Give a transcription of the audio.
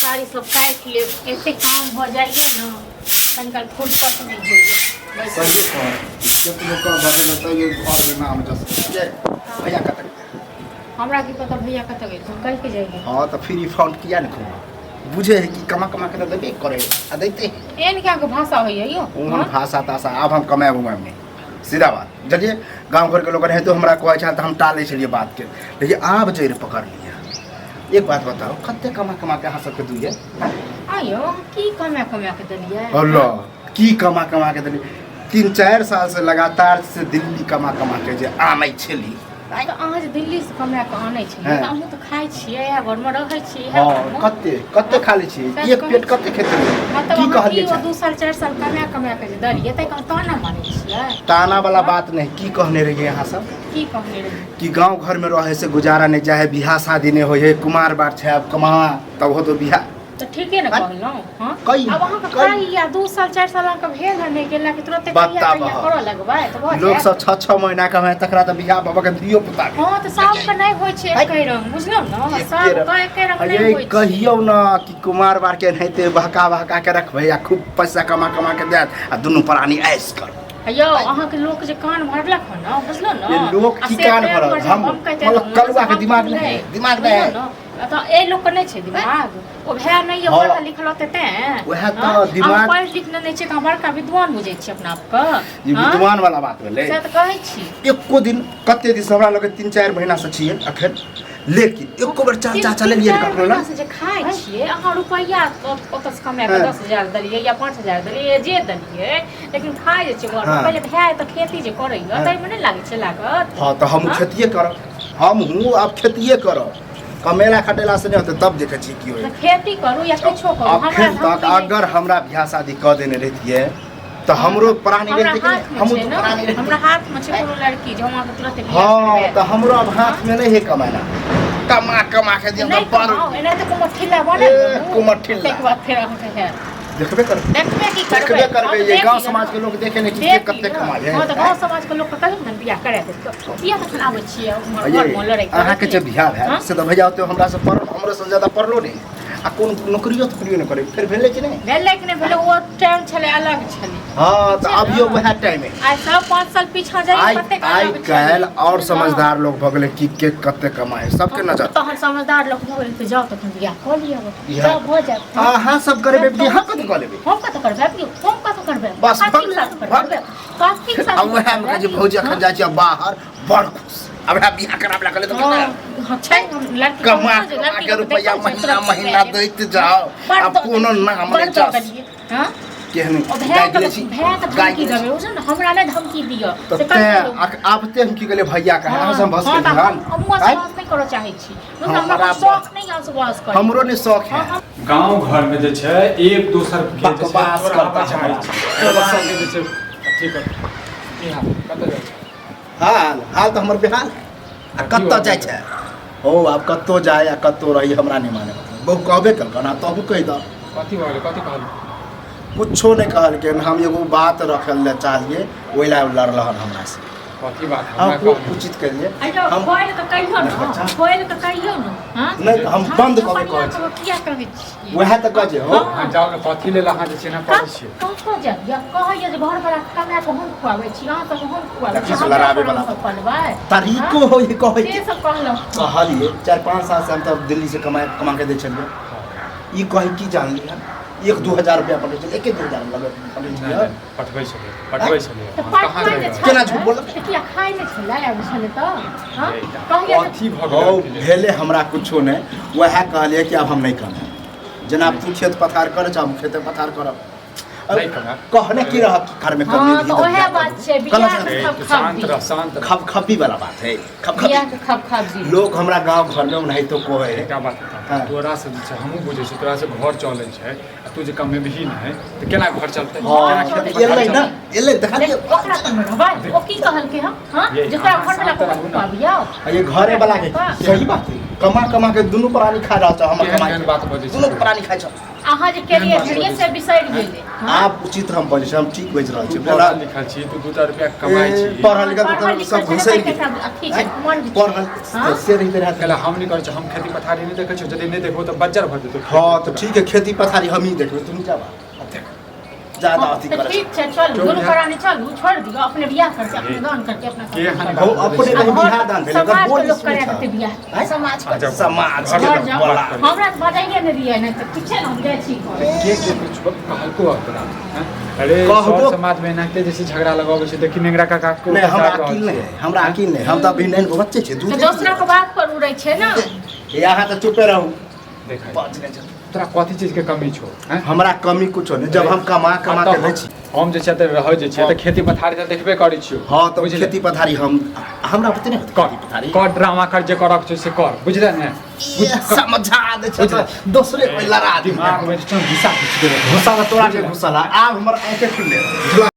साड़ी सब काट ले ऐसे काम हो जाइए ना कल फुर्सत नहीं होइए सही है जब तुम का बात में तो ये और नाम जस ये भैया का तक हमरा की पता भैया कत गए तुम कल के जाइए हां तो फिर रिफंड किया न खो बुझे है कि कमा कमा के देबे करे आ देते एन क्या को भाषा होइए यो उन भाषा तासा अब हम कमाए हुए में सीधा बात जलिए गांव घर के लोग रहे तो हमरा कहै छ त हम टाले छलिए बात के लेकिन आप जैर पकड़ लिया एक बात बताओ कते कमा कमा के हाथ के दुइए आयो की कमा के दलिए अल्लाह की कमा के दलिए 3-4 साल से लगातार से दिल्ली कमा के जे आनै छली तो आज दिल्ली से कमा के आनै छी हम तो खाइ छियै या घर में रहै छी हां कते खा लै छी एक पेट कते खेते की कहलिए छ 2 साल 4 साल कमा के जे दलिए त ताना मानै छियै ताना वाला बात नहीं की कहने रहिए यहाँ सब की कहने रहिए कि गांव घर में रहे से गुजारा नहीं चाहे बियाह शादी नहीं होय है कुमार बाट छै अब कमा तब हो तो बियाह तो ठीक है ना कहलौ हां कई अब वहां का खाई या 2 साल 4 साल का भेल है नहीं गेला कि तुरंत कहिया करो लगबा तो लोग सब 6-6 महीना का है तकरा तो बियाह बाबा के दियो पुता हां तो सब का नहीं होय छै एकै रंग बुझलौ न सब का एकै रंग नहीं होय छै कहियो ना कि कुमार बार के नहिते बहका के रखबै या खूब पैसा कमा के देत आ दुनु प्राणी ऐश कर अयो अहाँ के लोग जे कान भरलक ह न बुझलो न ये लोग की कान भरल हम मतलब कलुआ के दिमाग नहीं तो ए लोग के नहीं छै दिमाग ओ भै नहीं है पढ़ा लिखल होते ते वह तो दिमाग पढ़ लिखने नहीं छै हमर का विद्वान बुझै छी अपना आप का ये विद्वान वाला बात भेलै से त कहै छी एको दिन कते दिन हमरा लगे 3-4 महीना से छिए अखन लेकिन एको बार चाचा चले लिए ककरो ना से जे खाइ छिए अहाँ रुपैया ओतस कमा के 10,000 दलिए या 5,000 दलिए जे दलिए लेकिन खाइ जे छै घर में पहले भै त खेती जे करैय तै में नहीं लागे छै लागत हां तो हम खेतिए करब हम हूं अब खेतिए करब कमेला खटेला से नहीं होते तब देखे छी की होय खेती करू या कुछो करू हमरा तक अगर हमरा बियाह शादी क देने रहतिए तो हमरो प्राणी रहते कि हम तो प्राणी रहते हमरा हाथ में छै कोनो लड़की जो हम तुरंत बियाह हां तो हमरो अब हाथ में नहीं है कमाना कमा के दिया तो पर एना तो कोनो ठिला बने कोनो ठिला एक बार फिर हम कहे देखबे करबे ये गांव समाज के लोग देखे नहीं कि के कते कमाए हां तो गांव समाज के लोग के कहियो न बियाह करे दे बियाह त आबै छियै घर में लड़ाई अहाँ के जे बियाह है से तो भैया होते हमरा से पर हमरे से ज्यादा पढ़लो नहीं आ कोन नौकरियो न करे फिर भेले कि नहीं भेले वो टाइम छले अलग छले हां तो अभियो वह टाइम है आई सब 5 साल पीछा जाई कते आई कल और समझदार लोग भगले कि के कते कमाए सबके नजर तो हम समझदार लोग भगले तो जाओ तो बियाह कर लियो सब हो जाए हां सब करबे बियाह कते कर लेबे हम कत करबे हम कत करबे बस करबे काफी साथ अब वह हम जे भौजी अखन जाय छी बाहर बड़ खुश अब बियाह कराबला कले तो छै लड़की कमा के रुपया महीना दैत जाओ अब कोनो नाम नहीं जा हां केहन गाय की देबे ओ न हमरा ने धमकी दियो से आपते हम की गेले भैया का हम बस के ध्यान हम बस नहीं करो चाहे छी हमरा शौक नहीं है बस कर हमरो ने शौक है गांव घर में जे छै एक दोसर के बकवास करबा चाहे छी तो संगे जे छै ठीक है की हाल कत जाय हाल तो हमर बेहाल आ कत्तो जाय छै ओ अब कत्तो जाय आ कत्तो रही हमरा नहीं माने बहु कहबे कल ना तबु कह द कथि बोले कथि कहल कुछो नहीं कहल के हम एगो बात रखल ले चाहिए ओइला लड़लहन हमरा से कथि बात हम उचित करिए हम कोई तो कहियो न कोई तो कहियो न हां नहीं हम बंद कबे कहै छी किया कहै छी वह त कहे हो हां जाओ ने कथि ले अहाँ जे छै ना पड़ै छी कहाँ जा या कहै जे घर वाला कमा के हम खुआबै छी अहाँ तो हम खुआबै देखि से लड़ाबे वाला पलबै तरीको हो ये कहै से सब कहलो कहलिए 4-5 साल से हम तब दिल्ली से कमा के दे छलिए ई कहि की जान लिया 1-2 रुपया पड़े छै 1-2 लगे पड़े छै पठबै छलिए कहाँ रहे केना झूठ बोल किया खाइ नै छलै आब छलै त हां कहिए कथि भगवान भेले हमरा कुछो नहीं वह कहलिए कि अब हम नहीं करब जना तू खेत पथार कर हम खेत पथार करब नहीं करब कहने की रह घर में करने हां तो ओहे बात छै बियाह शांत खपखपी वाला बात है बियाह के खपखपी लोग हमरा गांव घर में नहीं तो कोहे एकटा बात तोरा से जे छै हमहू बुझै छी तोरा से घर चलै छै तू जे कमेबही नहीं तो केना घर चलतै केना खेती एलै ना एलै देखा ओकरा कम रहबै ओ की कहल के हां जेकरा घर वाला को पाबियो ये घरे वाला के सही बात है कमा के दुनु प्राणी खा रहल छ हमर कमा बात बजै छै दुनु प्राणी खाइ छ अहाँ जे केलिए धरिए से बिसरि गेले आप उचित हम बजै छी हम ठीक बजि रहल छी पढ़ल लिखल छी तू 2 रुपया कमाई छी पढ़ल लिखल तो सब घुसै अथी छै मन पढ़ल से रही रहा कहला हम नहीं करै छी हम खेती पथारी नहीं देखै छी यदि नहीं देखबो तो बज्जर भ जेतौ हाँ तो ठीक है खेती पथारी हम ही देखबै तुम जाबा ज्यादा अथी करे ठीक छै चल गुरु करानी चल छोड़ दियो अपने बियाह कर से अपने दान करके अपना के हानि हो अपने नहीं बियाह दान भेल अगर समाज बोल के लोग करे देते बियाह समाज के समाज घर के जाओ, बड़ा हमरा त बजाइए ने दिए ने त ठीक छै हम जाइ छी के कुछ कहलको अपना अरे कहबो- सर समाज में एनाते जैसे झगड़ा लगाबै छै देखी नेंगरा काका को नहीं हमरा अकील नहीं है हमरा अकील नहीं हम तो अभी नहीं बच्चे छे तो दूसरा के बात पर उड़ै छै ना यहाँ तो चुपे रहू देखा बच गए छे। तोरा कथी चीज के कमी छौ हैं हमरा कमी कुछो नहीं जब हम कमा के दै छी हम जे छै त रहै जे छै त खेती पथारी त देखबे करै छियो हाँ तो बुझले? खेती पथारी हम हमरा पते नहीं होता खेती पथारी कर ड्रामा कर जे करक छै से कर बुझले ने ये समझा दे छे तो दूसरे कोई लड़ा दी दिमाग में घिसा घिस के घुसा तोरा के घुसला आब हमर आंखें खुलले